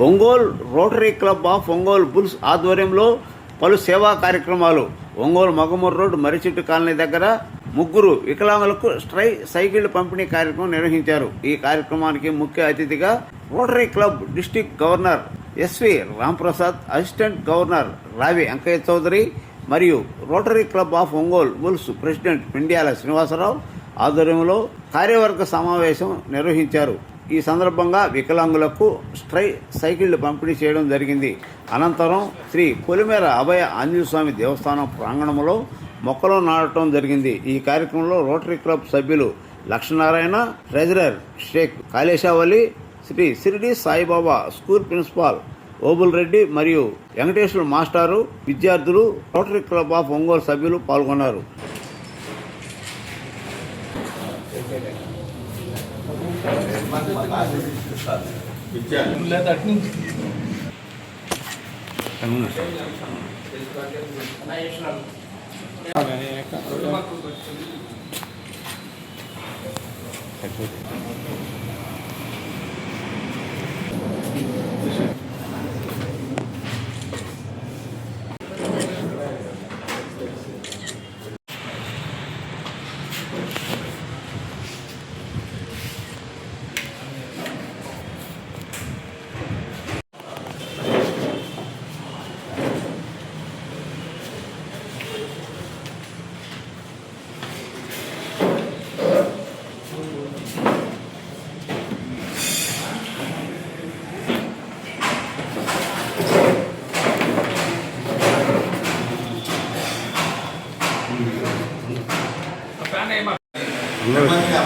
Ongole rotary Club of Ongole bulls ఆధ్వర్యంలో పలు సేవా కార్యక్రమాలు. ఒంగోలు మగమూరు రోడ్డు మర్రిచెట్టు కాలనీ దగ్గర 3 వికలాంగులకు సైకిళ్ల పంపిణీ కార్యక్రమం నిర్వహించారు. ఈ కార్యక్రమానికి ముఖ్య అతిథిగా Rotary Club district governor S V Ramprasad, assistant governor Ravi Ankaiah Chowdary మరియు Rotary Club of Ongole Bulls president Pindyala Srinivasarao ఆధ్వర్యంలో కార్యవర్గ సమావేశం నిర్వహించారు. ఈ సందర్భంగా వికలాంగులకు సైకిళ్లు పంపిణీ చేయడం జరిగింది. అనంతరం శ్రీ పొలిమేర అభయ ఆంజనేయస్వామి దేవస్థానం ప్రాంగణంలో మొక్కలు నాటడం జరిగింది. ఈ కార్యక్రమంలో రోటరీ క్లబ్ సభ్యులు Lakshminarayana, treasurer Shaik Kaleshavali, Shri Shirdi Saibaba school principal Obul Reddy మరియు వెంకటేశ్వర మాస్టారు, విద్యార్థులు, రోటరీ క్లబ్ ఆఫ్ ఒంగోలు సభ్యులు పాల్గొన్నారు.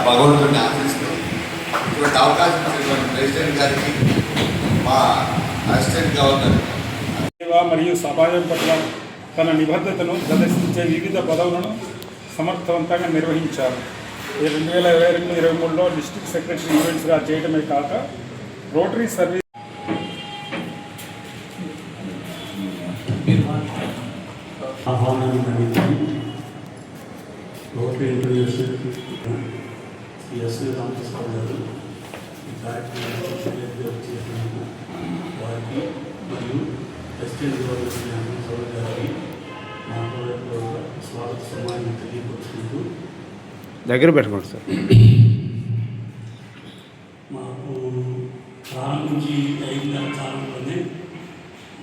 భగవంతుడిని ఆశిస్తూ ఇటువంటి అవకాశం ఇచ్చినటువంటి ప్రెసిడెంట్ గారికి, మా అసిస్టెంట్ గవర్నర్ సేవ మరియు సమాజం పట్ల తన నిబద్ధతను ప్రదర్శించే వివిధ పదవులను సమర్థవంతంగా నిర్వహించారు. 2022-23లో డిస్ట్రిక్ట్ సెక్రటరీ ఈవెంట్స్గా చేయడమే కాక Rotary service Rotary interviews S V Ramakrishna garu ఈ కార్యక్రమాన్ని చేసినందుకు వారికి మరియు అసిస్టెంట్ గవర్నర్ చౌదరి గారికి మా స్వాగత సన్మానం తెలియపరుచుకుంటూ దగ్గర పెట్టుకోండి సార్. మాకు ప్రారంభించి 5 నెలల కాలంలోనే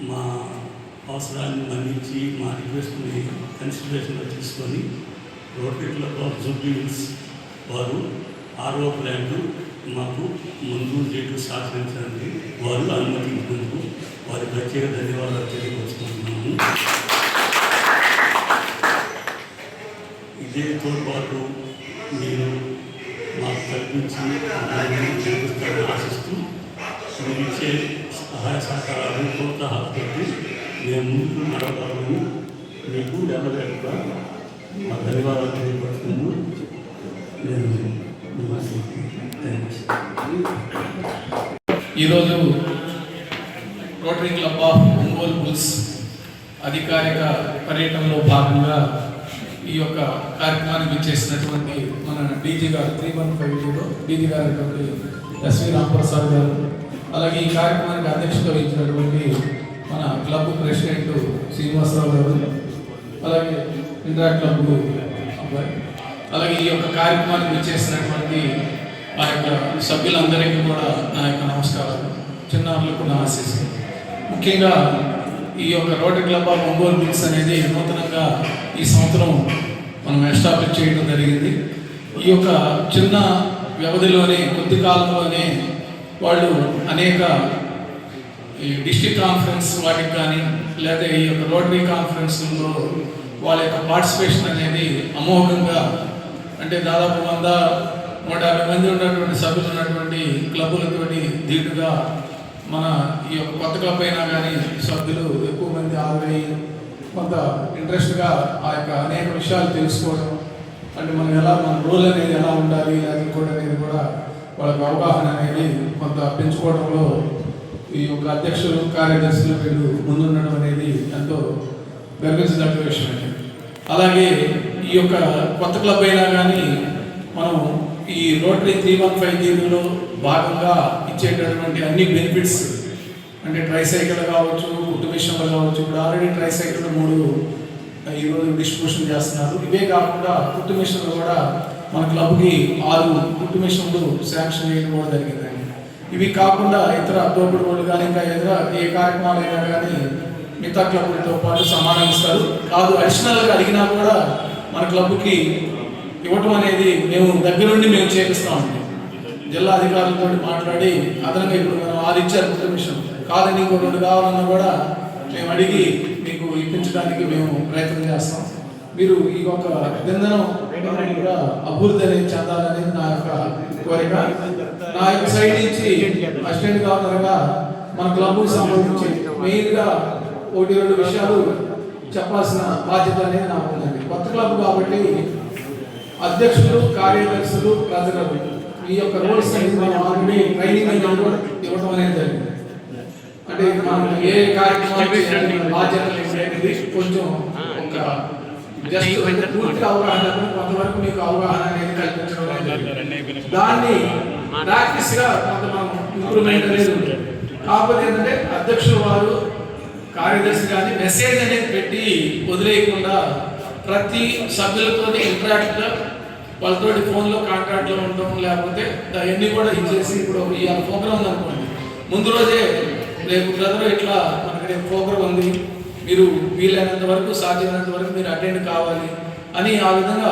మా అవసరాన్ని మన్నించి మా రిక్వెస్ట్ని కన్సిడరేషన్లో తీసుకొని rotary Club of Jubilee hills వారు ఆర్ఓ ప్లాంట్ మాకు మంజూరు చేయడం సహకరించడానికి వారు అనుమతించినందుకు వారి ప్రత్యేక ధన్యవాదాలు తెలియపరుచుకుంటున్నాము. ఇదే తోడ్పాటు మీరు మాకు కల్పించి చేస్తారని ఆశిస్తూ మీరు ఇచ్చే సహాయ సహకారాలు ప్రోత్సాహాలతో మేము ముందుకు నడవాలని మీకు ఎల్లవేళగా మా ధన్యవాదాలు తెలియపరుస్తున్నాము. ఈరోజు rotary Club of Ongole bulls అధికారిక పర్యటనలో భాగంగా ఈ యొక్క కార్యక్రమానికి ఇచ్చేసినటువంటి మన డీజీ గారు 3150 డీజీ గారు ఎస్వి రాంప్రసాద్ గారు, అలాగే ఈ కార్యక్రమానికి అధ్యక్షత వహించినటువంటి మన క్లబ్ ప్రెసిడెంట్ శ్రీనివాసరావు గారు, అలాగే ఇండియా క్లబ్ అబ్బాయి, అలాగే ఈ యొక్క కార్యక్రమానికి వచ్చేసినటువంటి ఆ యొక్క సభ్యులందరికీ కూడా నా యొక్క నమస్కారాలు, చిన్నారులకు నా ఆశీస్సులు. ముఖ్యంగా ఈ యొక్క rotary Club of Ongole bulls అనేది నూతనంగా ఈ సంవత్సరం మనం ఎస్టాబ్లిష్ చేయడం జరిగింది. ఈ యొక్క చిన్న వ్యవధిలోనే, కొద్ది కాలంలోనే వాళ్ళు అనేక ఈ డిస్ట్రిక్ట్ కాన్ఫరెన్స్ వాటికి కానీ లేదా ఈ యొక్క రోటరీ కాన్ఫరెన్స్లో వాళ్ళ యొక్క పార్టిసిపేషన్ అనేది అమోఘంగా, అంటే దాదాపు 100-150 మంది ఉన్నటువంటి సభ్యులు ఉన్నటువంటి క్లబ్బులతోటి ధీటుగా మన ఈ యొక్క కొత్త క్లబ్ అయినా కానీ సభ్యులు ఎక్కువ మంది ఆదరై కొంత ఇంట్రెస్ట్గా ఆ యొక్క అనేక విషయాలు తెలుసుకోవడం, అంటే మనం మన రోల్ అనేది ఎలా ఉండాలి ఇంకోటి అనేది కూడా వాళ్ళకి అవగాహన అనేది కొంత పెంచుకోవడంలో ఈ యొక్క అధ్యక్షులు, కార్యదర్శులు వీళ్ళు ముందుండడం అనేది ఎంతో గర్వించదగ్గ విషయం. అలాగే ఈ యొక్క కొత్త క్లబ్ అయినా కానీ మనం ఈ రోటరీ 3150లో భాగంగా ఇచ్చేటటువంటి అన్ని బెనిఫిట్స్ అంటే ట్రైసైకిల్ కావచ్చు, కుట్టు మిషన్లు కావచ్చు. ఇప్పుడు ఆల్రెడీ ట్రైసైకిల్ 3 ఈరోజు డిస్ట్రిబ్యూషన్ చేస్తున్నారు. ఇవే కాకుండా కుట్టు మిషన్లు కూడా మన క్లబ్కి 6 కుట్టు మిషన్లు శాంక్షన్ చేయడం కూడా జరిగిందండి. ఇవి కాకుండా ఇతర దోపిడి వాళ్ళు కానీ ఇంకా ఇతర ఏ కార్యక్రమాలు అయినా కానీ మిగతా క్లబ్లతో పాటు సమానం ఇస్తారు. కాదు అడిషనల్గా అడిగినా కూడా మన క్లబ్కి ఇవ్వటం అనేది మేము దగ్గరుండి మేము చేపిస్తామండి. జిల్లా అధికారులతో మాట్లాడి అదనంగా ఇప్పుడు మనం 6 ఇచ్చారు కుట్టు మిషన్, కాదని ఇంకో 2 కావాలన్నా కూడా మేము అడిగి మీకు ఇప్పించడానికి మేము ప్రయత్నం చేస్తాం. మీరు ఈ యొక్క దిందనం కూడా అభివృద్ధి అనేది చెందాలనేది నా యొక్క కోరిక. నా యొక్క సైడ్ నుంచి అసిస్టెంట్ గవర్నర్గా మన క్లబ్కు సంబంధించి మెయిన్గా 1-2 విషయాలు చెప్పాల్సిన బాధ్యత అనేది నాకు ఉందండి. కొత్త క్లబ్ కాబట్టి అధ్యక్షులు, కార్యదర్శులు, ట్రెజరర్ ఈ యొక్క రోల్స్ అనేది మనం ఆల్రెడీ ట్రైనింగ్ ఇవ్వడం అనేది జరిగింది. అంటే మనం ఏ కార్యక్రమం బాధ్యతలు అనేది కొంచెం ఒక జస్ట్ పూర్తి అవగాహన, కొంతవరకు మీకు అవగాహన అనేది కల్పించడం అనేది దాన్ని ప్రాక్టీస్ గా కొంత మనం ఇంప్రూవ్మెంట్ అనేది ఉంటుంది. కాకపోతే ఏంటంటే అధ్యక్షులు వారు, కార్యదర్శి కానీ మెసేజ్ అనేది పెట్టి వదిలేయకుండా ప్రతి సభ్యులతో ఇంటరాక్ట్, వాళ్ళతో ఫోన్లో కాంటాక్ట్లో ఉండడం, లేకపోతే అవన్నీ కూడా ఇచ్చేసి ఇప్పుడు ఈ ప్రోగ్రామ్ ఉందనుకోండి, ముందు రోజే రేపు బ్రదర్ ఇట్లా మనకి రేపు ప్రోగ్రామ్ ఉంది, మీరు వీలైనంత వరకు సాధ్యమైనంత వరకు మీరు అటెండ్ కావాలి అని ఆ విధంగా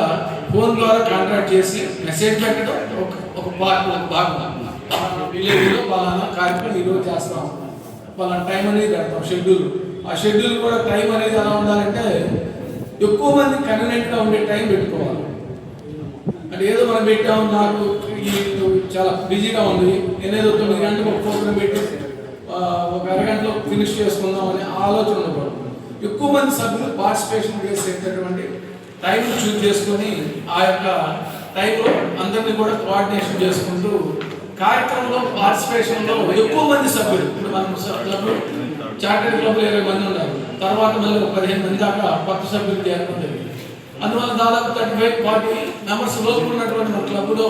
ఫోన్ ద్వారా కాంటాక్ట్ చేసి మెసేజ్ పెట్టడం ఒక భాగం. విలేజ్లో పలానా కార్యక్రమం ఈరోజు చేస్తాం, పలానా టైం అనేది పెడతాం షెడ్యూల్. ఆ షెడ్యూల్ కూడా టైం అనేది ఎలా ఉండాలంటే ఎక్కువ మంది కన్వీనియంట్గా ఉండే టైం పెట్టుకోవాలి. అంటే ఏదో మనం పెట్టాము, నాకు చాలా బిజీగా ఉంది, నేనేదో 9 గంటలకు ఒక ప్రోగ్రామ్ పెట్టి ఒక అరగంటలో ఫినిష్ చేసుకుందాం అనే ఆలోచన ఉండకూడదు. ఎక్కువ మంది సభ్యులు పార్టిసిపేషన్ చేసేటటువంటి టైం చూజ్ చేసుకొని ఆ యొక్క టైంలో అందరినీ కూడా కోఆర్డినేషన్ చేసుకుంటూ కార్యక్రమంలో పార్టిసిపేషన్లో ఎక్కువ మంది సభ్యులు, ఇప్పుడు మనం క్లబ్లో చార్టెడ్ క్లబ్లో 20 మంది ఉన్నారు, తర్వాత మళ్ళీ 15 మంది దాకా కొత్త సభ్యులు చేరడం జరిగింది. అందువల్ల దాదాపు 35-40 మెంబర్స్ లోపు ఉన్నటువంటి మన క్లబ్లో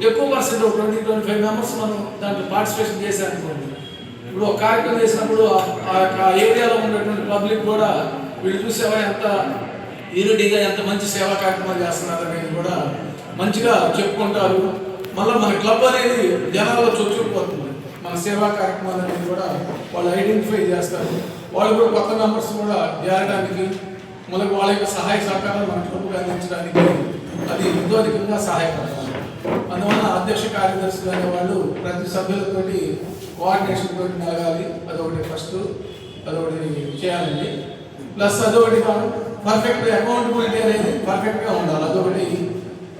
ఎక్కువ పర్సెంట్ 20-25 మెంబర్స్ మనం దాంట్లో పార్టిసిపేషన్ చేశారనుకోండి. ఇప్పుడు ఒక కార్యక్రమం చేసినప్పుడు ఆ యొక్క ఏరియాలో ఉన్నటువంటి పబ్లిక్ కూడా వీళ్ళు చూసేవా ఎంత యూనిటీగా ఎంత మంచి సేవా కార్యక్రమాలు చేస్తున్నారు అనేది కూడా మంచిగా చెప్పుకుంటారు. మళ్ళీ మన క్లబ్ అనేది జనాల్లో చొచ్చుకుపోతుంది. మన సేవా కార్యక్రమాలు అనేది కూడా వాళ్ళు ఐడెంటిఫై చేస్తారు. వాళ్ళు కూడా కొత్త మెంబర్స్ కూడా చేరడానికి, మళ్ళీ వాళ్ళ యొక్క సహాయ సహకారాలు మన క్లబ్కి అందించడానికి అది ఎంతోధికంగా సహాయపడుతుంది. అందువల్ల అధ్యక్ష కార్యదర్శులు అనే వాళ్ళు ప్రతి సభ్యులతోటి కోఆర్డినేషన్ తోటి మెలగాలి. అదొకటి ఫస్ట్, అదొకటి చేయాలండి. ప్లస్ అదొకటి పర్ఫెక్ట్ అకౌంటబిలిటీ అనేది పర్ఫెక్ట్గా ఉండాలి. అదొకటి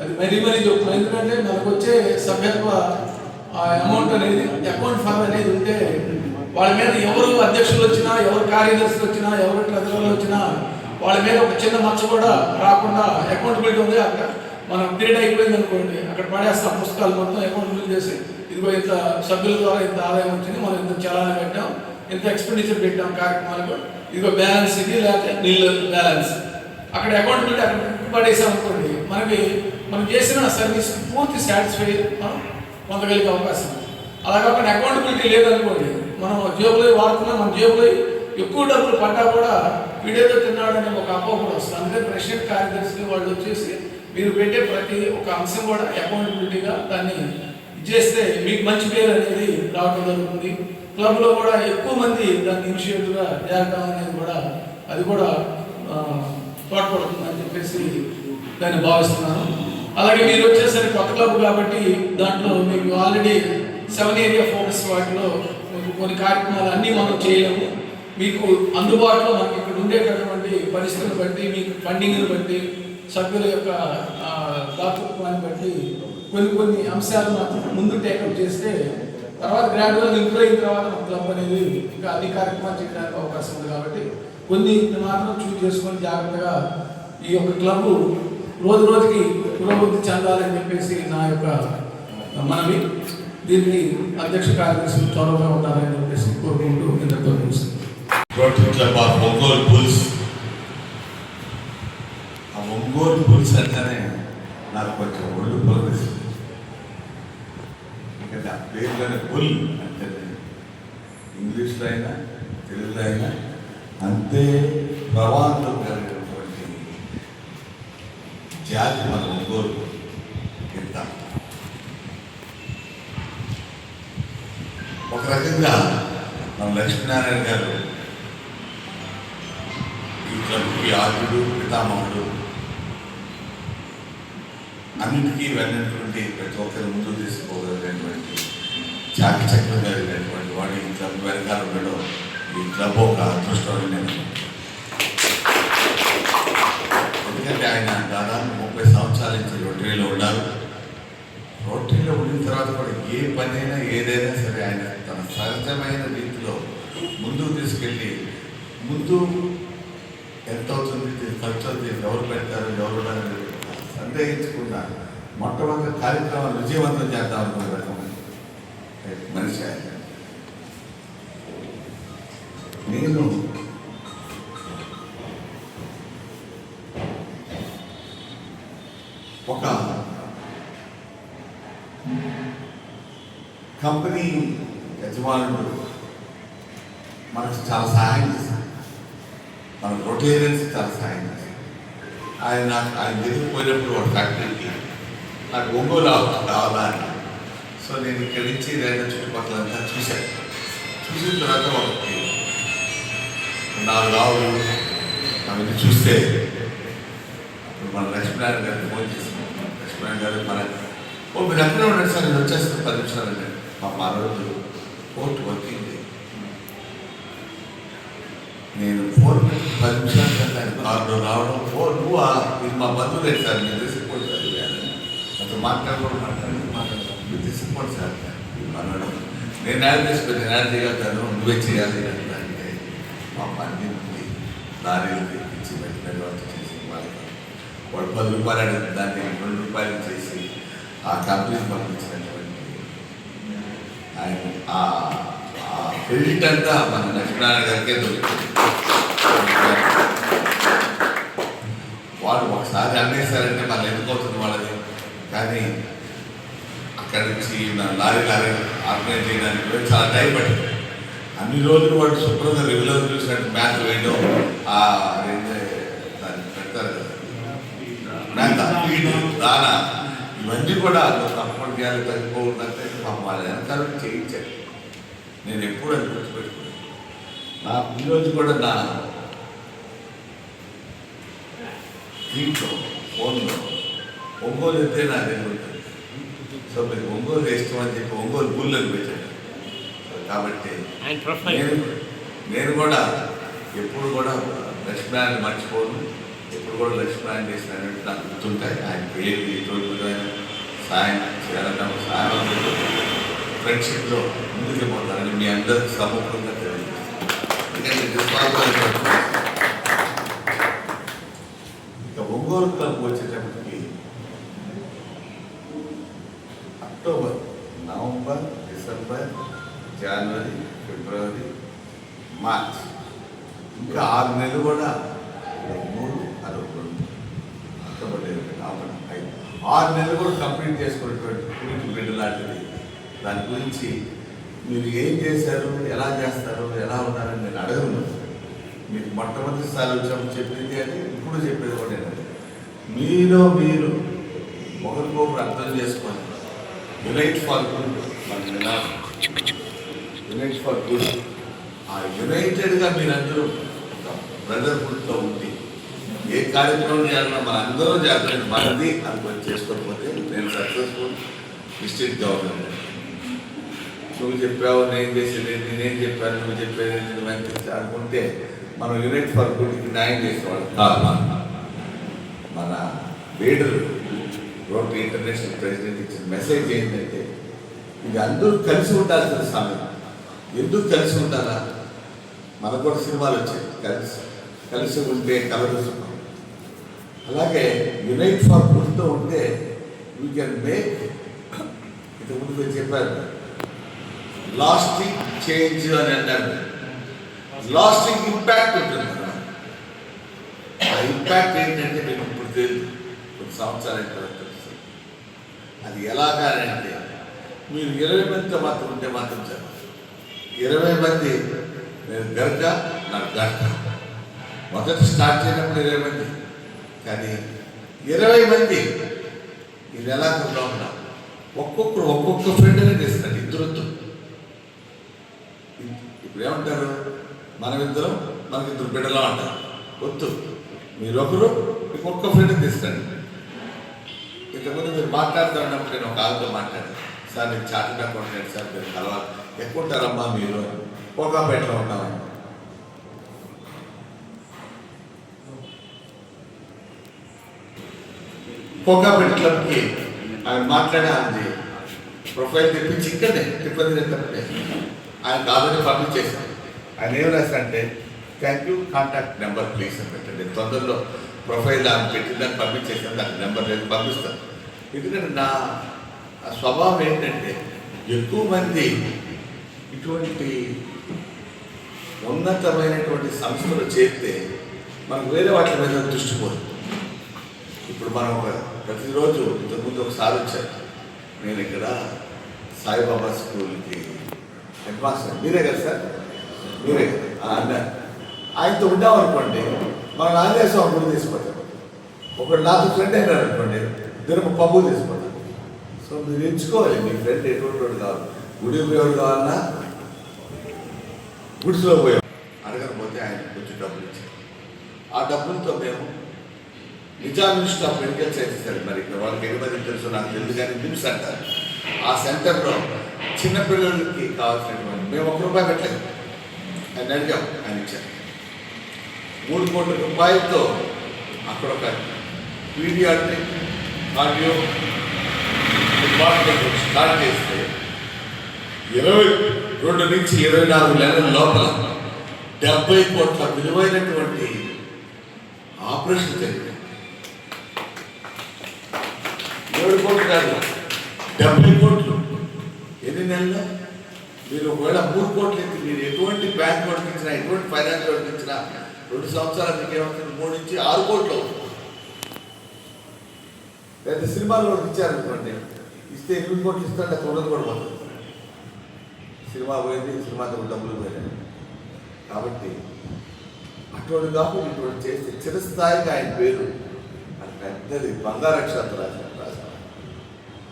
అది మరీ చెప్తున్నాం. ఎందుకంటే మనకు వచ్చే సభ్యత్వ అమౌంట్ అనేది అకౌంట్ ఫండ్ అనేది ఉంటే వాళ్ళ మీద ఎవరు అధ్యక్షులు వచ్చినా, ఎవరు కార్యదర్శులు వచ్చినా, ఎవరు ట్రెజరర్లు వచ్చినా వాళ్ళ మీద ఒక చిన్న మచ్చ కూడా రాకుండా అకౌంటబిలిటీ ఉంది. అక్కడ మనం పీరియడ్ అయిపోయింది అనుకోండి, అక్కడ పడేస్తాం పుస్తకాలు మొత్తం అకౌంటబిలిటీ చేసి, ఇదిగో ఇంత సభ్యుల ద్వారా ఇంత ఆదాయం వచ్చింది, మనం ఇంత చలానా పెట్టాం, ఇంత ఎక్స్పెండిచర్ పెట్టాం కార్యక్రమాలకు, ఇదిగో బ్యాలెన్స్ ఇది, లేకపోతే నీళ్ళు బ్యాలెన్స్. అక్కడ అకౌంటబిలిటీ అక్కడ పడేసాం అనుకోండి, మనం చేసిన సర్వీస్ పూర్తి సాటిస్ఫై పొందగలిగే అవకాశం. అలా కాకుండా అకౌంటబిలిటీ లేదనుకోండి, మనం జేబులో వాడుతున్నా, మన జేబులో ఎక్కువ డబ్బులు పడ్డా కూడా వీడియోతో తిన్నాడనే ఒక అపోహ కూడా వస్తుంది. అందుకని ప్రెసిడెంట్ కార్యదర్శి వాళ్ళు వచ్చేసి మీరు పెట్టే ప్రతి ఒక్క అంశం కూడా అకౌంటబిలిటీగా దాన్ని చేస్తే మీకు మంచి పేరు అనేది రావడం జరుగుతుంది. క్లబ్లో కూడా ఎక్కువ మంది దాన్ని ఇనిషియేటివ్గా చేరడం అనేది కూడా అది కూడా తోడ్పడుతుందని చెప్పేసి దాన్ని భావిస్తున్నాను. అలాగే మీరు వచ్చేసరికి కొత్త క్లబ్ కాబట్టి దాంట్లో మీకు ఆల్రెడీ 7 ఏరియా ఫోకస్ వాటిలో మీకు కొన్ని కార్యక్రమాలు అన్నీ మనం చేయలేము. మీకు అందుబాటులో మనకి ఇక్కడ ఉండేటటువంటి పరిస్థితులను బట్టి, మీకు ఫండింగ్ని బట్టి, సభ్యుల యొక్క దాతృత్వాన్ని బట్టి కొన్ని అంశాలు మాత్రం ముందు టేకప్ చేస్తే తర్వాత గ్రాడ్యువల్ ఇంప్రూవ్ అయిన తర్వాత మన క్లబ్ అనేది ఇంకా అన్ని కార్యక్రమాలు చేయడానికి అవకాశం ఉంది. కాబట్టి కొన్ని మాత్రం చూస్ చేసుకొని జాగ్రత్తగా ఈ యొక్క క్లబ్ రోజు రోజుకి పురోభివృద్ధి చెందాలని చెప్పేసి నా యొక్క మనవి. దీనికి అధ్యక్ష కార్యదర్శులు చొరవగా ఉండాలని చెప్పేసి కోరుకుంటూ ఇంతతో ముగిస్తుంది. Rotary Club of Ongole Bulls. ఆ ఒంగోలు బుల్స్ అంటేనే నాకు కొంచెం ఒళ్ళు పొలవేస్తుంది. ఎందుకంటే ఆ పేరులోనే బుల్ అంటే ఇంగ్లీష్లో అయినా తెలుగులో అయినా అంతే ప్రభావంతో కలిగినటువంటి జాతి మన ఒంగోలు కింద. ఒక రకంగా మన లక్ష్మీనారాయణ గారు ఈ క్లబ్కి ఆద్యుడు పితామహుడు, అన్నింటికీ వెళ్ళినటువంటి ప్రతి ఒక్కరి ముందు తీసుకోగలిగినటువంటి చాకచక్యం కలిగినటువంటి వాడు ఈ క్లబ్ వెనకాల ఉండడం, ఈ క్లబ్ ఒక అదృష్టం నేను. ఎందుకంటే ఆయన దాదాపు 30 సంవత్సరాల నుంచి రోటరీలో ఉన్నారు. రోటరీలో ఉండిన తర్వాత కూడా ఏ పనైనా ఏదైనా సరే ఆయన తన సహజమైన రీతిలో ముందుకు తీసుకెళ్ళి, ముందు ఎంత అవుతుంది ఖర్చు అవుతుంది, ఎవరు పెడతారు ఎవరు సందేహించకుండా మొట్టమొదటి కార్యక్రమాలు విజయవంతం చేద్దాం అనుకునే రకమైన మనిషి ఆయన. నేను ఒక కంపెనీ యజమానుడు మనకు చాలా సహాయం చేశారు, మన రొటేరియన్స్ చాలా సహాయం చేశారు. ఆయన దగ్గరికి పోయినప్పుడు ఒక ఫ్యాక్టరీకి నాకు ఒంగోలు కావాలా అని. సో నేను ఇక్కడి నుంచి రైల్వే చుట్టుపక్కలంతా చూశాను. చూసిన తర్వాత ఒకటి 4 ఆవులు అవన్నీ చూస్తే అప్పుడు మన లక్ష్మీనారాయణ గారికి ఫోన్ చేస్తున్నాం. లక్ష్మీనారాయణ గారు మీరు అక్కడే ఉండండి సార్, నేను వచ్చేస్తాను 10 నిమిషాలు అండి. మా రోజు కోర్టు వర్కింగ్ డే. నేను ఫోన్ 10 నిమిషాల కంటే ఆయన కారులో రావడం, నువ్వు ఇది మా బంధువు లేదు సార్, మీరు తీసుకుపోండి సార్, అతను మాట్లాడడం మీరు తీసుకుపోండి సార్ అనడం. నేను యాడ్ చేసుకుని నేను యాడ్ చేయగలుగుతాను, నువ్వే చేయాలి అంటే మా పని ఉంది. లారీలు తెప్పించి వెంటనే వర్క్ చేసి వాడు 10 రూపాయలు అడిగింది, దాన్ని 2 రూపాయలు చేసి ఆ కంపెనీకి పంపించినటువంటి ఆయన ఆ క్రెడిట్ అంతా మన లక్ష్మీనారాయణ గారికే దొరికింది. వాళ్ళు ఒకసారి అన్నేసారంటే మళ్ళీ ఎందుకు అవుతుంది వాళ్ళది. కానీ అక్కడి నుంచి లారీ ఆర్గనైజ్ చేయడానికి కూడా చాలా టైం పట్టింది. అన్ని రోజులు వాళ్ళు శుభ్రంగా రెగ్యులర్ చూసినట్టు మ్యాథ్ వేయడం, దాన్ని పెడతారు కదా మ్యాథ్ దానా, ఇవన్నీ కూడా తప్పకుండా చేయాలి, తగ్గిపోకుంటే పాపం వాళ్ళ వెనకాల చేయించారు. నేను ఎప్పుడు అది గుర్తుపెట్టుకున్నాను. నాకు ఈరోజు కూడా నా దీంట్లో ఫోన్లో ఒంగోలు అయితే నా దగ్గర ఉంటుంది. సో మీకు ఒంగోలు ఇష్టం అని చెప్పి ఒంగోలు బుల్లని పెట్టాను. కాబట్టి నేను కూడా ఎప్పుడు కూడా లక్ష్మీనారాయణ మర్చిపోను. ఎప్పుడు కూడా లక్ష్మీనారాయణ చేసినట్టు నాకు గుర్తుంటాయి. ఆయన పేరు తోడుగా సాయం చేయాలన్నా సాయం ఫ్రెండ్షిప్లో ముందుకు పోతారని మీ అందరికి సముఖంగా తెలియజేస్తాను. ఎందుకంటే ఇక ఒంగోలు క్లబ్ వచ్చేటప్పటికి అక్టోబర్, నవంబర్, డిసెంబర్, జనవరి, ఫిబ్రవరి, మార్చ్, ఇంకా 6 నెలలు కూడా 3, 62, అక్టోబర్, నవంబర్, 6 నెలలు కూడా కంప్లీట్ చేసుకున్నటువంటి పూర్తి బిడ్డ లాంటిది. దాని గురించి మీరు ఏం చేశారు, ఎలా చేస్తారు, ఎలా ఉన్నారని నేను అడగను. మీకు మొట్టమొదటిసారి వచ్చినప్పుడు చెప్పింది అని ఇప్పుడు చెప్పేది కూడా ఏంటంటే, మీరు ఒకరికొకరు అర్థం చేసుకొని యునైట్ ఫర్ గుడ్, మన నినాదం యునైట్ ఫర్ గుడ్. ఆ యునైటెడ్గా మీరందరూ ఒక బ్రదర్హుడ్తో ఉండి ఏ కార్యక్రమం చేయాలన్నా మన అందరూ చేయాలి, మనది అనుకొని చేసుకోకపోతే నేను సక్సెస్ఫుల్ డిస్ట్రిక్ట్ గవర్నమెంట్. నువ్వు చెప్పావు నేను చేసేది, నేనేం చెప్పాను నువ్వు చెప్పేది నువ్వు అనుకుంటే మనం యునైట్ ఫర్ గుడ్కి న్యాయం చేసేవాళ్ళు కాదు. మన లీడర్ రోటరీ ఇంటర్నేషనల్ ప్రెసిడెంట్ ఇచ్చిన మెసేజ్ ఏంటంటే, ఇది అందరూ కలిసి ఉండాల్సిన సమయం. ఎందుకు కలిసి ఉండాలా? మనకు కూడా సినిమాలు వచ్చాయి, కలిసి ఉంటే కలరు సుఖం. అలాగే యునైట్ ఫర్ గుడ్తో ఉంటే వీ కెన్ మేక్, ఇంతకుముందు మీరు చెప్పారు లాస్టింగ్ చేంజ్ అని అన్నారు. లాస్టింగ్ ఇంపాక్ట్ ఉంటుంది కదా. ఆ ఇంపాక్ట్ ఏంటంటే మీకు ఇప్పుడు తెలియదు, కొన్ని సంవత్సరాల తర్వాత తెలుస్తుంది. అది ఎలాగా అంటే మీరు 20 మందితో మాత్రం ఉంటే మాత్రం చాలు. 20 మంది నేను గర్గ నాకు గర్గ మొదట స్టార్ట్ చేయనప్పుడు 20 మంది, కానీ 20 మంది ఈ నెలాఖరులో ఉన్న ఒక్కొక్క ఫ్రెండ్ని తెస్తాడు. ఇద్దరు ఇప్పుడు ఏమంటారు, మనకిద్దరు బిడ్డలా అంటారు. వద్దు, మీరొకరు ఒక్క ఫ్రెండ్ని తెస్తాడు. ఇంతకుముందు మీరు మాట్లాడుతూ ఉన్నప్పుడు నేను ఒక ఆవిడతో మాట్లాడాను. సార్ నేను చార్టెడ్ అకౌంటెంట్ సార్, మీరు కలవాలి. ఎక్కువ ఉంటారమ్మా మీరు? కోకాపేటలో ఉన్నామని. కోకాపేట క్లబ్కి ఆయన మాట్లాడే అది ప్రొఫైల్ తెప్పించి ఇక్కడనే తిరుపతి తప్పితే ఆయనకు ఆల్రెడీ పంపించేశాను. ఆయన ఏం రాశారంటే, thank you, contact number please అని పెట్టండి. తొందరలో ప్రొఫైల్ ఆయన పెట్టిందని పంపించేసాను, దానికి నెంబర్ లేదు, పంపిస్తాను. ఎందుకంటే నా స్వభావం ఏంటంటే, ఎక్కువ మంది ఇటువంటి ఉన్నతమైనటువంటి సంస్థలు చేరితే మనకు వేరే వాటి మీద దృష్టి పోదు. ఇప్పుడు మనం ప్రతిరోజు ఇంతకుముందు ఒకసారి వచ్చారు, నేను ఇక్కడ సాయిబాబా స్కూల్కి హెడ్ మాస్టర్, మీరే కదా సార్, మీరే అన్నారు. ఆయనతో ఉంటామనుకోండి, మనం ఆంజనేయ స్వామి గుడి తీసుకుంటాం. ఒకడు నాతో ఫ్రెండ్ అయినాడు అనుకోండి, ఇద్దరు పబ్బు తీసుకుంటాం. సో మీరు ఎంచుకోవాలి మీ ఫ్రెండ్ ఎటువంటి వాడు కావాలి. గుడి పోయేవాడు కావాలన్నా గుడిలో పోయాం. అడగకపోతే ఆయన కొంచెం డబ్బులు ఇచ్చారు. ఆ డబ్బులతో మేము Nizam institute of medical sciences, మరి ఇక్కడ వాళ్ళకి ఎన్ని మంది తెలుసు నాకు తెలుసు, కానీ నిమ్స్ అంటారు. ఆ సెంటర్లో చిన్నపిల్లలకి కావాల్సినటువంటి మేము ₹1 పెట్టలేదు. ఆయన అడిగాం, ఆయన ఇచ్చారు. 3 కోట్ల రూపాయలతో అక్కడ ఒక పీడియాట్రిక్ కార్డియో డిపార్ట్మెంట్ స్టార్ట్ చేస్తే 22 నుంచి 24 నెలల లోపల 70 కోట్ల విలువైనటువంటి ఆపరేషన్ జరిగింది. 7 కోట్లు కాదు, 70 కోట్లు. ఎన్ని నెలలు? మీరు ఒకవేళ 3 కోట్లు ఎత్తి మీరు ఎటువంటి బ్యాంక్ వాడికి ఇచ్చినా, ఎటువంటి ఫైనాన్స్ వాడికి ఇచ్చినా 2 సంవత్సరాలు మీకు ఏమవుతుంది? 3 నుంచి 6 కోట్లు అవుతుంది. లేదా సినిమాలో ఇచ్చారనుకోండి, ఇస్తే 8 కోట్లు ఇస్తాడు, తొందరగా కూడా పోతుంది. సినిమా పోయింది, సినిమాతో డబ్బులు పోయినాయి. కాబట్టి అటువంటి కాకుండా ఇటువంటి చేస్తే చిరస్థాయిగా ఆయన పేరు అది పెద్దది బంగారక్షాలతో రాశారు.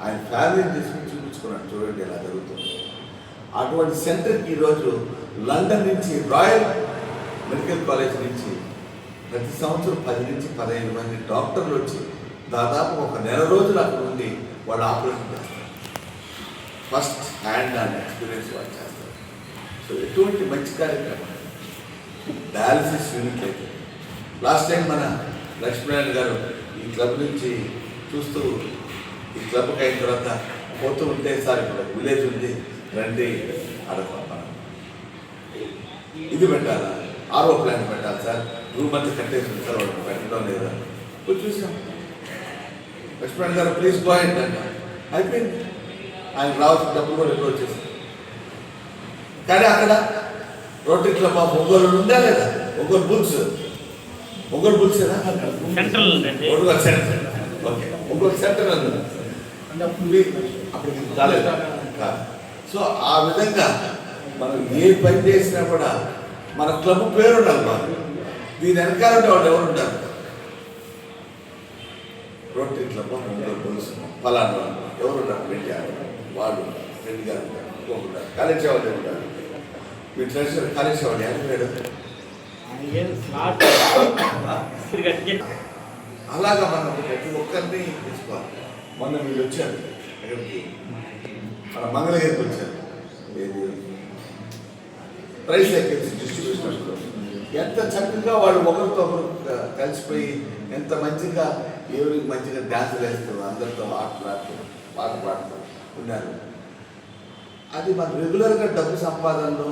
ఆయన ఫ్యామిలీని తీసుకుని చూపించుకున్నాడు. చూడండి ఎలా జరుగుతుంది. అటువంటి సెంటర్కి ఈరోజు లండన్ నుంచి, రాయల్ మెడికల్ కాలేజ్ నుంచి ప్రతి సంవత్సరం 10 నుంచి 15 మంది డాక్టర్లు వచ్చి దాదాపు ఒక నెల రోజులు అక్కడ ఉండి వాళ్ళు ఆపరేషన్ చేస్తారు. ఫస్ట్ హ్యాండ్ అండ్ ఎక్స్పీరియన్స్ వాళ్ళు చేస్తారు. సో ఎటువంటి మంచి కార్యక్రమం. డయాలసిస్ యూనిట్ అయితే లాస్ట్ టైం మన లక్ష్మీనారాయణ గారు ఈ క్లబ్ నుంచి చూస్తూ ఈ క్లబ్కి అయిన తర్వాత పోతూ ఉంటే, సార్ ఇక్కడ విలేజ్ ఉంది రండి అడగ ఇది పెట్టాలా, ఆర్ఓ ప్లాంట్ పెట్టాలి సార్, రూమ్ అంతా కట్టేసింది సార్, వాళ్ళు పెట్టడం లేదా చూసాం. లక్ష్మణ్ గారు ప్లీజ్ గో అహెడ్ అంట. అయిపోయింది. ఆయన రావాల్సిన డబ్బులు కూడా ఎక్కువ వచ్చేసింది. కానీ అక్కడ రోటరీ క్లబ్ ఆఫ్ ఒంగోలు ఉందా లేదా? ఒంగోలు బుల్స్ ఏనా? సెంటర్. ఓకే, ఒంగోలు సెంటర్ అన్నది అప్పటికి కాలేదు. సో ఆ విధంగా మనం ఏ పని చేసినా కూడా మన క్లబ్ పేరు ఉండాలి. బాగా దీని వెనకాల వాళ్ళు ఎవరు ఉంటారు? రోటరీ క్లబ్ పోలీసు ఫలానా ఎవరు ఉంటారు? పెట్టారు వాళ్ళు రెడ్డి గారు ఉంటారు, కాలేజీ వాళ్ళు ఉంటారు, మీ ట్రెజర్ కాలేజీ వాళ్ళు ఎవరు? అలాగా మనం ప్రతి ఒక్కరిని తీసుకోవాలి. మొన్న మీరు వచ్చారు ఎక్కడికి, మన మంగళగిరికి వచ్చారు. ఏది ప్రైస్ ఎక్కేసి డిస్ట్రిబ్యూషన్ ఎంత చక్కగా వాళ్ళు ఒకరితో ఒకరు కలిసిపోయి ఎంత మంచిగా ఎవరికి మంచిగా డ్యాన్సులు వేస్తారు, అందరితో పాట పాడుతూ ఉన్నారు. అది మన రెగ్యులర్గా డబ్బు సంపాదనలో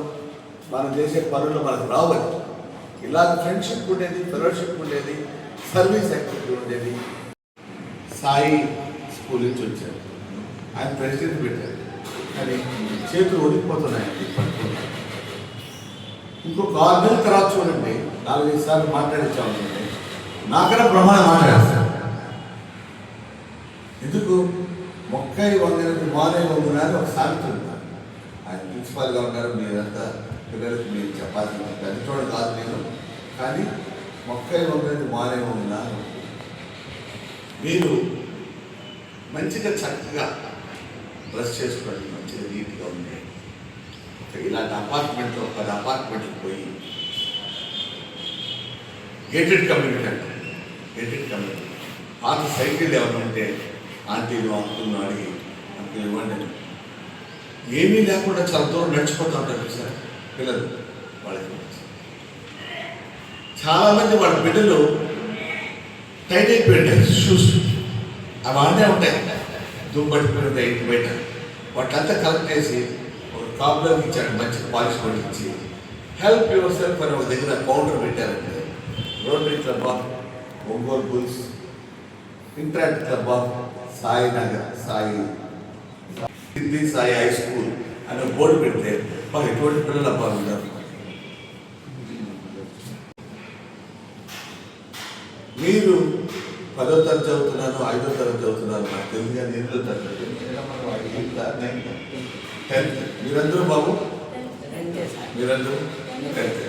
మనం చేసే పనులు మనకు రావాలి. ఇలాగ ఫ్రెండ్షిప్ ఉండేది, ఫెలోషిప్ ఉండేది, సర్వీస్ యాక్టివిటీ ఉండేది. సాయి స్కూల్ నుంచి వచ్చారు, ఆయన ప్రెసిడెంట్ పెట్టారు, కానీ చేతులు ఒడిపోతున్నాయండి పట్టుకున్నారు. ఇంకొక 6 నెలల తర్వాత చూడండి, 4-5 సార్లు మాట్లాడించాము, నాకన్నా ప్రమాణం మాట్లాడేస్తారు. ఎందుకు? మొక్కై వంగనది మానే వంగున అని ఒక సామెత ఉన్నారు. ఆయన ప్రిన్సిపాల్గా ఉన్నారు, మీరంతా పిల్లలకు మీరు చెప్పాల్సిన పెద్దోడు కాదు నేను, కానీ మొక్కై ఉన్నది మానే ఉన్నాను. మీరు మంచిగా చక్కగా బ్రష్ చేసుకోండి, మంచిగా నీట్గా ఉంది. ఇలాంటి అపార్ట్మెంట్లో 10 అపార్ట్మెంట్కి పోయి గేటెడ్ కమ్యూనిటీ అంటే గేటెడ్ కమ్యూనిటీ పాత సైకిల్ ఏమైనా ఉంటే ఆంటీలు అంకుల్ని అడిగి అంకులు ఇవ్వండి. ఏమీ లేకుండా చాలా దూరం నడిచిపోతూ ఉంటారు సార్ పిల్లలు. వాళ్ళకి చాలామంది వాళ్ళ బిడ్డలు టైట్ అయిపోయింటాయి, షూస్ అవి ఆడే ఉంటాయి, దుబ్బడిపోయింది ఇంటి బయట. వాటింతా కలెక్ట్ చేసి ఒక కాపులోకి ఇచ్చాడు, మంచి పాలిష్ కూడా ఇచ్చి హెల్ప్ యువర్ సెల్ఫ్ అని ఒక దగ్గర కౌంటర్ పెట్టారంటే rotary Club of Ongole bulls, interact club of Sai Nagar, Hindi Sai high school అనే బోర్డు పెడితే మాకు ఎటువంటి పిల్లలు అబ్బా ఉన్నారు. మీరు 10వ తరగతి చదువుతున్నారు, 5వ తరగతి చదువుతున్నారు, నాకు తెలియదు కానీ 8వ తరగతి, 10th. మీరందరూ బాబు, మీరందరూ 10th.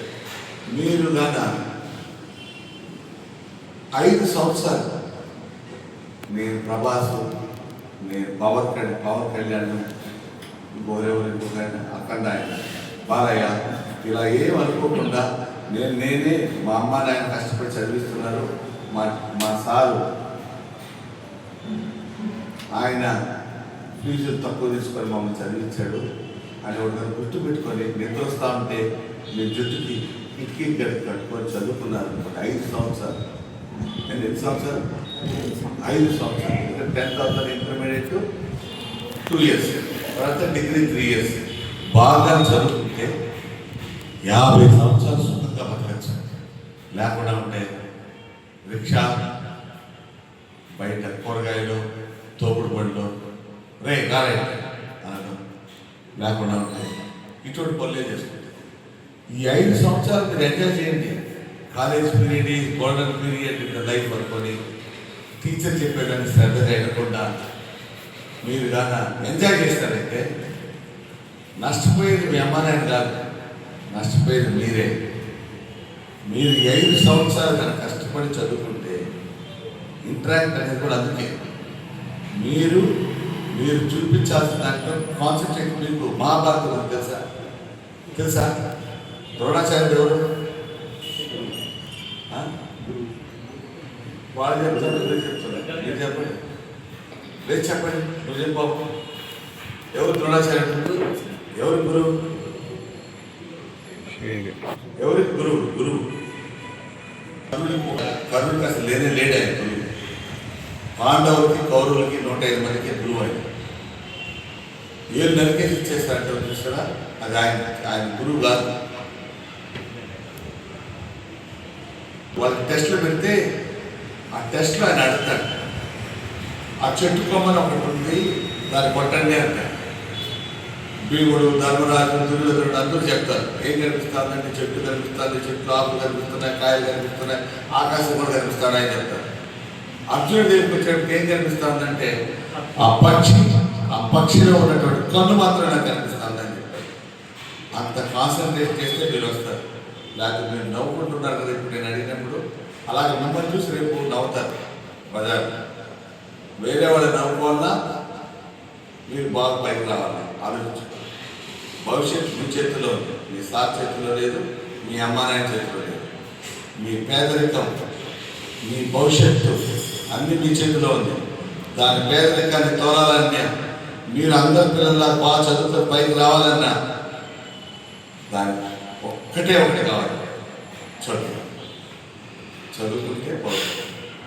మీరు గాన 5 సంవత్సరాలు నేను ప్రభాసు, నేను పవన్ కళ్యాణ్, ఇంకోరెవరు అఖండ ఆయన బాలయ్య ఇలా ఏం అనుకోకుండా నేనే మా అమ్మ నాయన కష్టపడి చదివిస్తున్నారు. మా సారు ఆయన ఫీజులు తక్కువ తీసుకొని మమ్మల్ని చదివించాడు అని ఒకటి గుర్తుపెట్టుకొని నిద్ర వస్తూ ఉంటే మీ జుట్టుకి కిటికీ గడి కట్టుకొని చదువుకున్నారు. 5 సంవత్సరాలు. నేను ఎన్ని సంవత్సరాలు? 5 సంవత్సరాలు. 10th అవుతుంది, ఇంటర్మీడియట్ 2 years, తర్వాత డిగ్రీ 3 years. బాగా చదువుకుంటే 50 సంవత్సరాలు సుఖంగా బతకచ్చు. లేకుండా ఉంటే రిక్షా, బయట కూరగాయలు, తోపుడు బండ్లు రే కారే అనడం లేకుండా ఉంటాయి. ఇటువంటి పనులే చేసుకుంటాయి. ఈ 5 సంవత్సరాలు మీరు ఎంజాయ్ చేయండి. College period, golden period life అనుకొని టీచర్ చెప్పేదాన్ని శ్రద్ధగా వినకుండా మీరు కానీ ఎంజాయ్ చేస్తారైతే నష్టపోయేది మీ అమ్మానాయన కాదు, నష్టపోయేది మీరే. మీరు 5 సంవత్సరాలు కనుక కష్టపడి చదువుకుంటే ఇంటరాక్ట్ అనేది కూడా అందుకే మీరు చూపించాల్సిన దాంట్లో కాన్సన్ట్రేట్. మీకు మహాభారతం తెలుసా? ద్రోణాచార్యుడు ఎవరు? వాళ్ళు చెప్తారు, మీరు చెప్తున్నారు, మీరు చెప్పండి, లేదు చెప్పండి, నువ్వు చెప్పావు. ఎవరు ద్రోణాచార్యుడు? ఎవరి గురువు? ఎవరికి గురువు? కర్ణుడికి అసలు లేడు ఆయన గురువు. పాండవులకి, కౌరవులకి 105 మందికి గురువు ఆయన. 7 నెలలకే ఇచ్చేస్తారంటే చూస్తారా? అది ఆయన గురువు కాదు. వాళ్ళకి టెస్టులు పెడితే ఆ టెస్ట్లో ఆయన అడుగుతాడు, ఆ చెట్టు కొమ్మని ఒకటి ఉంది, దాన్ని కొట్టండి అంటాడు. భీముడు, ధర్మరాజు, దుర్యోధనుడు అందరూ చెప్తారు ఏం కనిపిస్తుందంటే చెట్టు కనిపిస్తుంది, చెట్లు ఆకులు కనిపిస్తున్నాయి, కాయలు కనిపిస్తున్నాయి, ఆకాశం కూడా కనిపిస్తాడు అని చెప్తారు. అర్జునుడు దగ్గరికి వచ్చేటప్పుడు ఏం కనిపిస్తుందంటే ఆ పక్షిలో ఉన్నటువంటి కన్ను మాత్రం నాకు కనిపిస్తుందని చెప్పారు. అంత కాన్సన్ట్రేట్ చేస్తే మీరు వస్తారు. లేకపోతే మీరు నవ్వుకుంటున్నారు కదా ఇప్పుడు నేను అడిగినప్పుడు. అలాగే మిమ్మల్ని చూసి రేపు నవ్వుతారు బజార్. వేరే వాళ్ళు నవ్వుకోవాలన్నా మీరు బాగా పైకి రావాలి. ఆలోచించుకోవాలి. భవిష్యత్తు మీ చేతిలో ఉంది, మీ సార్ చేతిలో లేదు, మీ అమ్మానాయన చేతిలో లేదు. మీ పేదరికం, మీ భవిష్యత్తు అన్ని మీ చేతిలో ఉంది. దాని పేదరికాన్ని తోలాలన్నా, మీరు అందరి పిల్లల్లా బాగా చదువుతో పైకి రావాలన్నా దాని ఒకటి కావాలి, చదువుకుంటే బాగుంటుంది.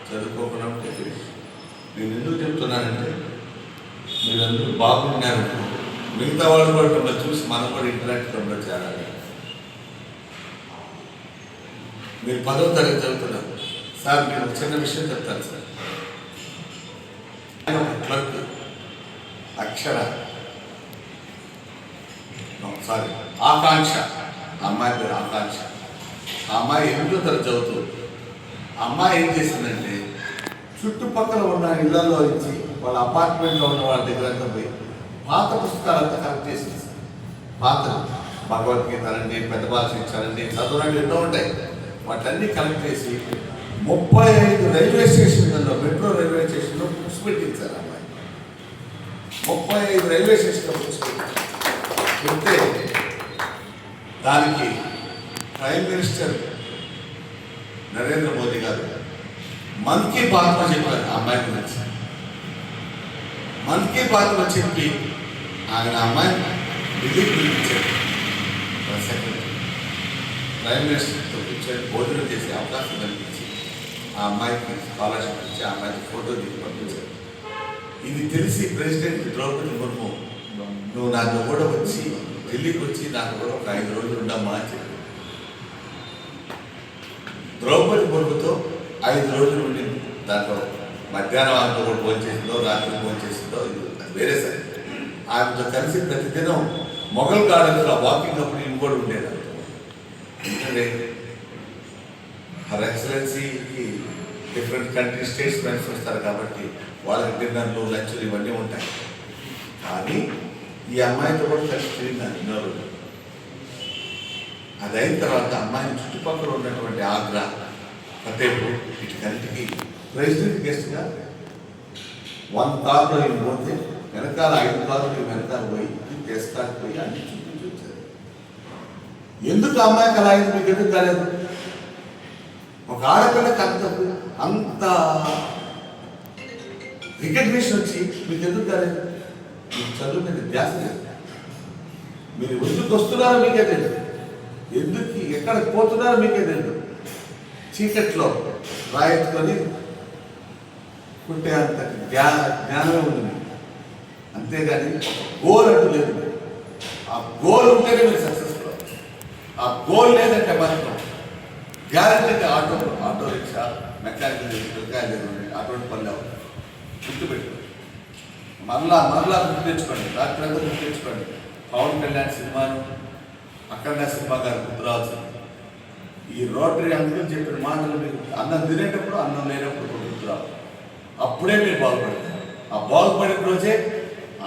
చదువుకోకుండా ఉంటే నేను ఎందుకు చెప్తున్నానంటే మీరందరూ బాగున్నారు. మిగతా వాళ్ళు కూడా చూసి మనం కూడా ఇంటరాక్ట్ చేయాలి. మీరు 10వ తరగతి చదువుతున్నారు సార్, మీరు ఒక చిన్న విషయం చెప్తాను సార్. ఆయన ఒక క్లర్క్, అక్షర సారీ ఆకాంక్ష, అమ్మాయి పేరు ఆకాంక్ష. ఆ అమ్మాయి 8వ తరగతి చదువుతుంది. ఆ అమ్మాయి ఏం చేసిందంటే చుట్టుపక్కల ఉన్న ఇళ్లలో ఇచ్చి వాళ్ళ అపార్ట్మెంట్లో ఉన్న వాళ్ళ దగ్గర పోయి పాత పుస్తకాలంతా కలెక్ట్ చేసింది. పాత్రలు భగవద్గీత అనండి, పెద్ద భాష ఇచ్చారండి, చదువులండి ఎన్నో ఉంటాయి. వాటన్నీ కలెక్ట్ చేసి 35 రైల్వే స్టేషన్లలో, మెట్రో రైల్వే స్టేషన్లో బుక్స్ పెట్టించారు అమ్మాయి. 35 రైల్వే స్టేషన్లో బుక్స్ పెడితే దానికి ప్రైమ్ మినిస్టర్ నరేంద్ర మోదీ గారు మన్ కీ బాత్లో చెప్పారు ఆ అమ్మాయి గురించి. మన్ కీ బాత్లో చెప్పి ఆయన అమ్మాయిని ఢిల్లీకి పిలిపించారు. సెక్రటరీ ప్రైమ్ మినిస్టర్తో కూర్చొని భోజనం చేసే అవకాశం కల్పించి ఆ అమ్మాయికి స్కాలర్షిప్ ఇచ్చి ఆ అమ్మాయికి ఫోటో దిగి పంపించారు. ఇది తెలిసి ప్రెసిడెంట్ ద్రౌపది ముర్ము, నువ్వు నాతో కూడా వచ్చి ఢిల్లీకి వచ్చి నాకు కూడా ఒక 5 రోజులు ఉండమ్మా అని చెప్పి ద్రౌపది ముర్ముతో 5 రోజులు ఉండింది. దాంట్లో మధ్యాహ్నం ఆమెతో కూడా ఫోన్ చేసిందో, రాత్రి ఫోన్ చేసిందో, ఇది వేరే సరే. ఆమెతో కలిసి ప్రతిదినం మొఘల్ గార్డెన్స్లో వాకింగ్ అప్పుడు ఇవి కూడా ఉండేది. ఎందుకంటే హర్ ఎక్సలెన్సీకి డిఫరెంట్ కంట్రీ స్టేట్స్ ఫ్రెండ్స్ వస్తారు కాబట్టి వాళ్ళకి డిన్నర్లు, లంచ్లు ఇవన్నీ ఉంటాయి. కానీ ఈ అమ్మాయితో కూడా కలిసి తిరిగినాను ఎన్నో రోజులు. అది అయిన తర్వాత అమ్మాయిని చుట్టుపక్కల ఉన్నటువంటి ఆగ్రా, ఫతేపూర్ వీటికంటికి ప్రెసిడెంట్ గెస్ట్గా 1 కార్లో ఇవి పోతే వెనకాల 5 కార్లు వెనకాల పోయి ఎస్కాట్ పోయి అన్ని చూపించారు. ఎందుకు అమ్మాయికి అలా అయింది మీకు ఎందుకు కాలేదు? ఒక ఆడపిల్లకి అంత రికగ్నిషన్ వచ్చి మీకు ఎందుకు కాలేదు? మీకు చదువు మీద ధ్యాస లేదు. మీరు ఎందుకు వస్తున్నారో మీకే తెలియదు, ఎందుకు ఎక్కడికి పోతున్నారో మీకే తెలియదు. చీకట్లో రాయెత్తుకొని కుట్టే అంత జ్ఞానమే ఉంది మీకు. అంతేగాని గోల్ అంటూ లేదు. ఆ గోల్ ఉంటేనే మీరు సక్సెస్ఫుల్. ఆ గోల్ లేదంటే మాత్రం గ్యారెంటీగా ఆటో రిక్షా, మెకానికల్ వెహికల్, అటువంటి పనులు గుర్తుపెట్టుకోండి. మరలా గుర్తు తెచ్చుకోండి. డాక్టర్ అందరూ గుర్తు తెచ్చుకోండి. పవన్ కళ్యాణ్ సినిమాను అఖండ సినిమా గారు గుర్తు రావాల్సింది. ఈ రోటరీ అందరూ చెప్పిన మాటలు మీకు అన్నం తినేటప్పుడు, అన్నం లేనప్పుడు గుర్తు రావు. అప్పుడే మీరు బాగుపడతారు. ఆ బాగుపడిన రోజే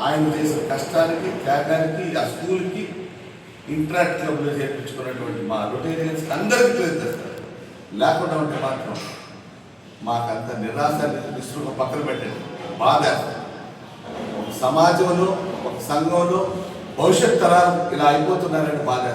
ఆయన చేసిన కష్టానికి, త్యాగానికి, ఆ స్కూల్కి ఇంటరాక్ట్ క్లబ్లో చేర్పించుకున్నటువంటి మా రొటేరియన్స్ అందరికీ తెలియజేస్తారు. లేకుండా ఉంటే మాత్రం మాకంత నిరాశ, నిస్పృహ పక్కన పెట్టండి. బాధ ఒక సమాజంలో, ఒక సంఘంలో భవిష్యత్ తరాలు ఇలా అయిపోతున్నారని బాధ.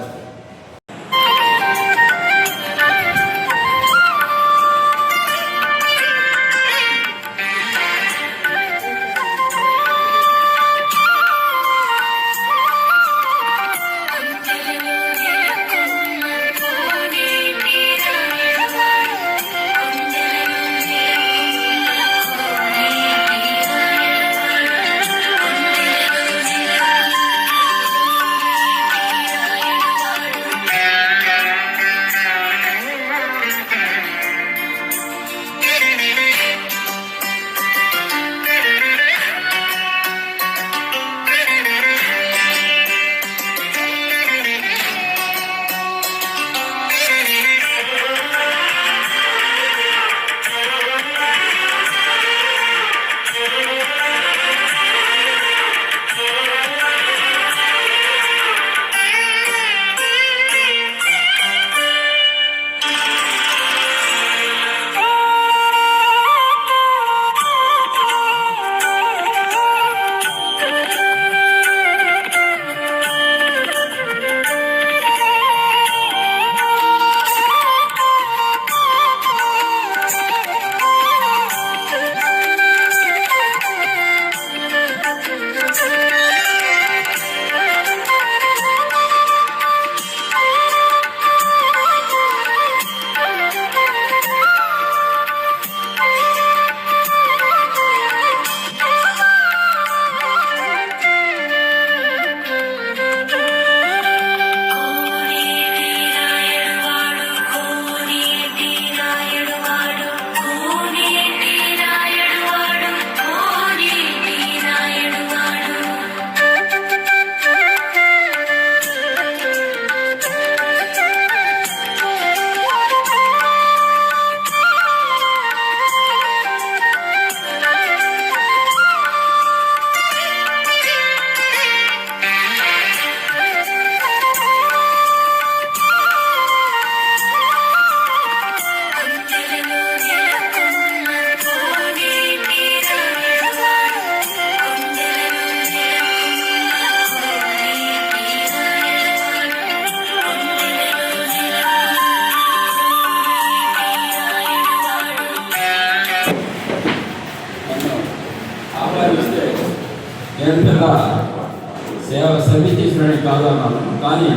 కాదన్నాను, కానీ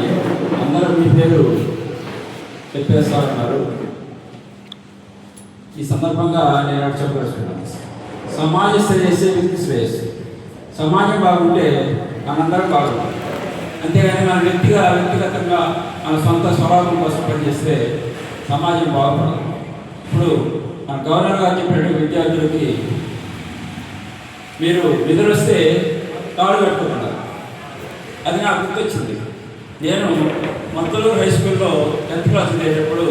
అందరూ మీ పేరు చెప్పేస్తారన్నారు. ఈ సందర్భంగా నేను ఒకటి చెప్పదలుచుకున్నాను. సమాజ శ్రేయస్సే వ్యక్తి శ్రేయస్సు. సమాజం బాగుంటే మనందరం బాగుంటాం. అంతేగాని మన వ్యక్తిగతంగా మన సొంత స్వభావం కోసం పనిచేస్తే సమాజం బాగుపడదు. ఇప్పుడు మన గవర్నర్ గారు చెప్పినట్టు విద్యార్థులకి మీరు నిద్రొస్తే తాడు కట్టుకున్నారు. అది నాకు గుర్తొచ్చింది. నేను మంతలూరు హై స్కూల్లో 10th క్లాస్ ఉండేటప్పుడు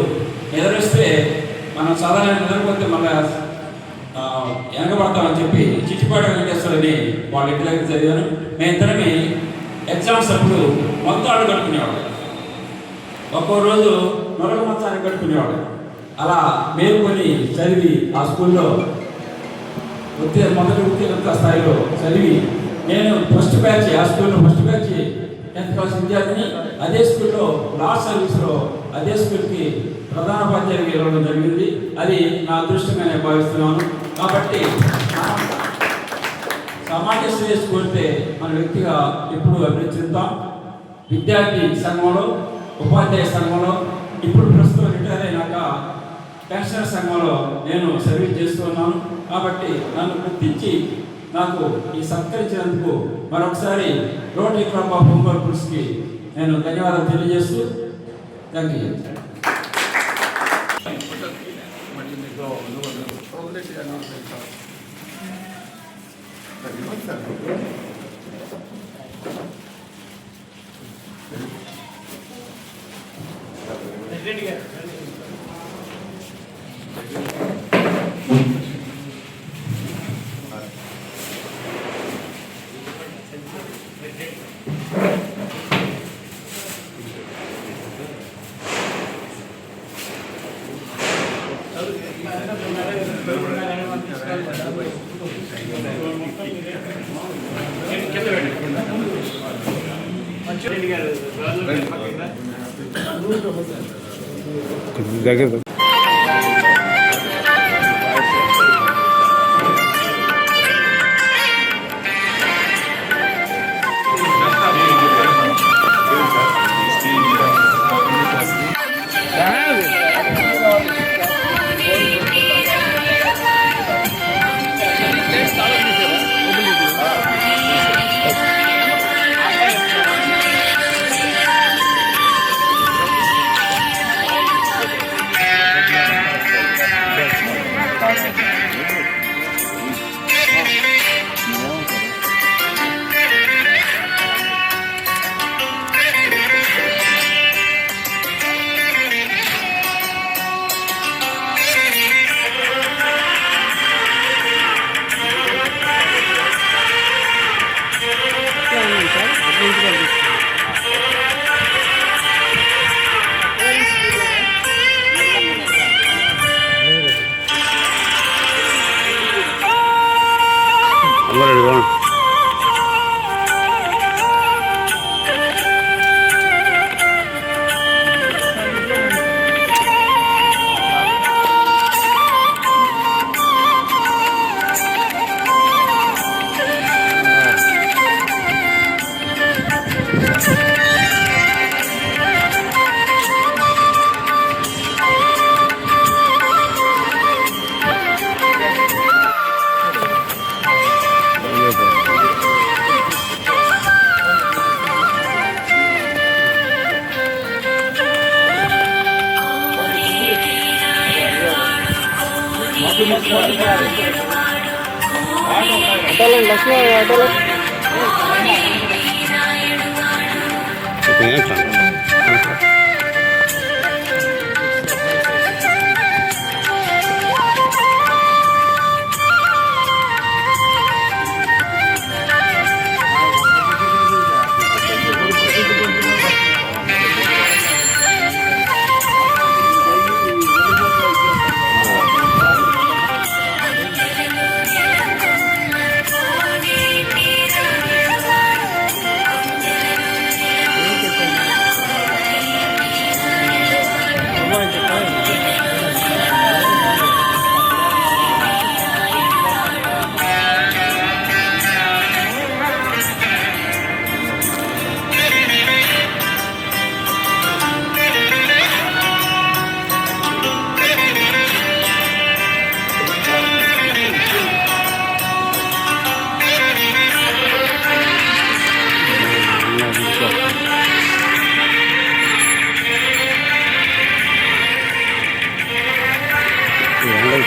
నిద్రొస్తే మనం సాధారణ నిద్రపోతే మళ్ళీ వెనకబడతామని చెప్పి చిట్టిపాటి వెంకటేశ్వరని వాళ్ళ ఇంటి దగ్గర చదివాను. మేమిద్దరమే ఎగ్జామ్స్ అప్పుడు మొత్తం ఆడు కట్టుకునేవాడు. ఒక్కో రోజు మరొక మొత్తాన్ని కట్టుకునేవాడు. అలా మేలుకొని చదివి ఆ స్కూల్లో మొదటి ఉత్తీర్ణత స్థాయిలో చదివి నేను ఫస్ట్ బ్యాచ్, ఆ స్కూల్లో ఫస్ట్ బ్యాచ్ 10th క్లాస్ విద్యార్థిని. అదే స్కూల్లో లాస్ట్ సర్వీస్లో అదే స్కూల్కి ప్రధానోపాధ్యాయుడిగా వెళ్ళడం జరిగింది. అది నా అదృష్టంగా నేను భావిస్తున్నాను. కాబట్టి సమాజ శ్రేయస్సు కోరితే మన వ్యక్తిగా ఎప్పుడు అభివృద్ధి చెందుతాం. విద్యార్థి సంఘంలో, ఉపాధ్యాయ సంఘంలో, ఇప్పుడు ప్రస్తుతం రిటైర్ అయినాక పెన్షనర్ సంఘంలో నేను సర్వీస్ చేస్తూ ఉన్నాను. కాబట్టి నన్ను గుర్తించి నాకు ఈ సత్కరించినందుకు మరొకసారి రోటరీ క్లబ్ ఆఫ్ ఒంగోలు పుల్స్కి నేను ధన్యవాదాలు తెలియజేస్తూ థ్యాంక్ యూ. దగ్గర అందరూ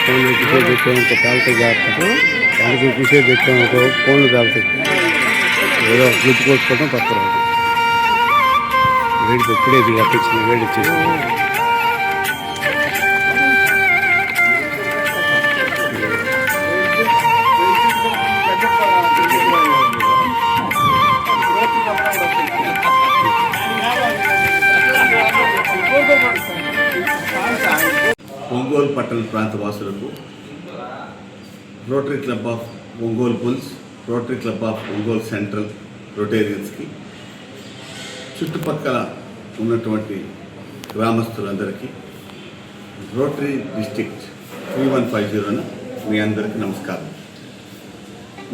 ఫోన్ పీసే పెట్టామనుకో పేలుతాయి జాగ్రత్త. దానికి పీసే పెట్టామనుకో ఫోన్లు పేలుతాయి. ఏదో గుర్తు కొట్టుకోవడం తప్ప రాదు. వేడికి ఎప్పుడే ఇది కట్టించింది వేడి ఇచ్చేసింది. ఒంగోలు పట్టణ ప్రాంత వాసులకు Rotary Club of Ongole Bulls, Rotary Club of Ongole Central రొటేరియన్స్కి, చుట్టుపక్కల ఉన్నటువంటి గ్రామస్తులందరికీ రోటరీ డిస్ట్రిక్ట్ 3150 మీ అందరికీ నమస్కారం.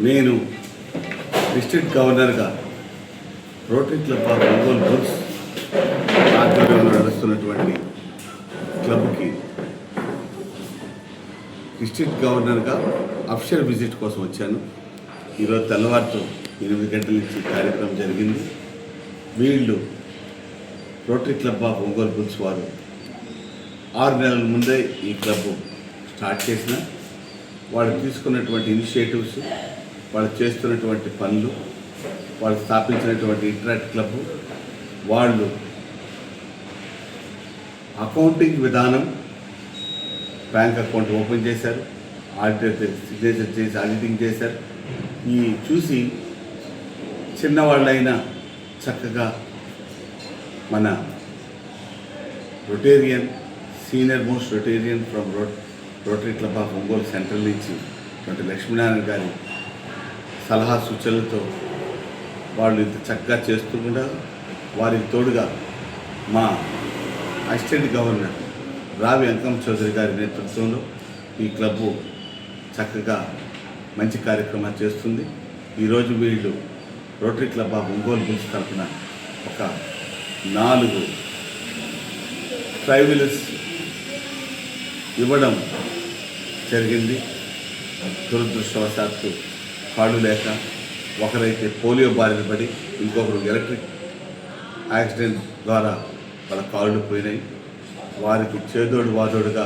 నేను డిస్ట్రిక్ట్ గవర్నర్గా rotary Club of Ongole bulls ఆధ్వర్యంలో నడుస్తున్నటువంటి క్లబ్కి డిస్ట్రిక్ట్ గవర్నర్గా అఫీషియల్ విజిట్ కోసం వచ్చాను. ఈరోజు తెల్లవారుతో 8 గంటల నుంచి కార్యక్రమం జరిగింది. వీళ్ళు rotary Club of Ongole bulls వారు 6 నెలల ముందే ఈ క్లబ్ స్టార్ట్ చేసిన వాళ్ళు తీసుకున్నటువంటి ఇనిషియేటివ్స్, వాళ్ళు చేస్తున్నటువంటి పనులు, వాళ్ళు స్థాపించినటువంటి ఇంటరాక్ట్ క్లబ్, వాళ్ళు అకౌంటింగ్ విధానం, బ్యాంక్ అకౌంట్ ఓపెన్ చేశారు, ఆడిటర్ సిగ్నేచర్ చేసి ఆడిటింగ్ చేశారు. ఈ చూసి చిన్నవాళ్ళైనా చక్కగా మన Rotarian, senior most Rotarian from rotary Club of Ongole central నుంచి లక్ష్మీనారాయణ గారి సలహా సూచనలతో వాళ్ళు ఇంత చక్కగా చేస్తూ కూడా వారికి తోడుగా మా అసిస్టెంట్ గవర్నర్ రావి అంకం చౌదరి గారి నేతృత్వంలో ఈ క్లబ్బు చక్కగా మంచి కార్యక్రమాలు చేస్తుంది. ఈరోజు వీళ్ళు rotary Club of Ongole bulls తరఫున ఒక 4 ట్రైవీలర్స్ ఇవ్వడం జరిగింది. దురదృష్టవశాత్తు కాళ్ళు లేక ఒకరైతే పోలియో బారిన పడి, ఇంకొకరు ఎలక్ట్రిక్ యాక్సిడెంట్ ద్వారా వాళ్ళ కాళ్ళు పోయినాయి. వారికి చేదోడు వాదోడుగా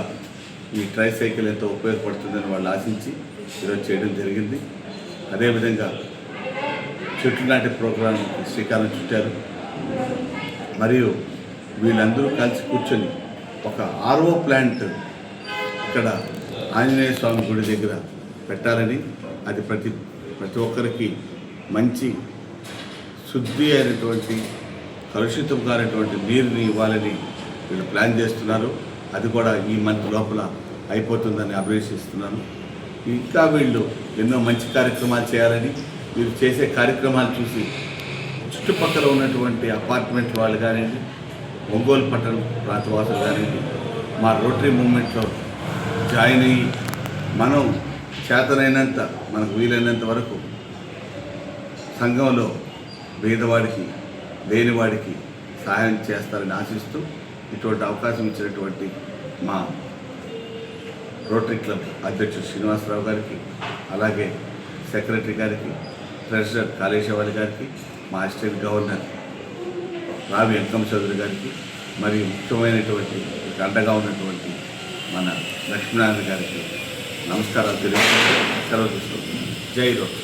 ఈ ట్రైసైకిల్ ఎంతో ఉపయోగపడుతుందని వాళ్ళు ఆశించి ఈరోజు చేయడం జరిగింది. అదేవిధంగా చెట్లు నాటే ప్రోగ్రాం శ్రీకారం చుట్టారు. మరియు వీళ్ళందరూ కలిసి కూర్చొని ఒక RO ప్లాంట్ ఇక్కడ ఆంజనేయ స్వామి గుడి దగ్గర పెట్టాలని, అది ప్రతి ఒక్కరికి మంచి శుద్ధి అయినటువంటి, కలుషితం కానటువంటి నీరుని ఇవ్వాలని వీళ్ళు ప్లాన్ చేస్తున్నారు. అది కూడా ఈ మంత్ లోపల అయిపోతుందని అభిలషిస్తున్నాను. ఇంకా వీళ్ళు ఎన్నో మంచి కార్యక్రమాలు చేయాలని, వీళ్ళు చేసే కార్యక్రమాలు చూసి చుట్టుపక్కల ఉన్నటువంటి అపార్ట్మెంట్ వాళ్ళు కానివ్వండి, ఒంగోలు పట్టణ ప్రాంతవాసులు కానివ్వండి, మా రోటరీ మూవ్మెంట్లో జాయిన్ అయ్యి మనం చేతనైనంత, మనకు వీలైనంత వరకు సంఘంలో పేదవాడికి, లేనివాడికి సహాయం చేస్తారని ఆశిస్తూ ఇటువంటి అవకాశం ఇచ్చినటువంటి మా రోటరీ క్లబ్ అధ్యక్షుడు శ్రీనివాసరావు గారికి, అలాగే సెక్రటరీ గారికి, ట్రెజరర్ కాళేశ్వరి గారికి, మా అసిస్టెంట్ గవర్నర్ రావి అంకం చౌదరి గారికి, మరియు ముఖ్యమైనటువంటి అండగా ఉన్నటువంటి మన లక్ష్మీనారాయణ గారికి నమస్కారాలు తెలియజేస్తూ సెలవు తీసుకుంటున్నాను. జై రోటరీ.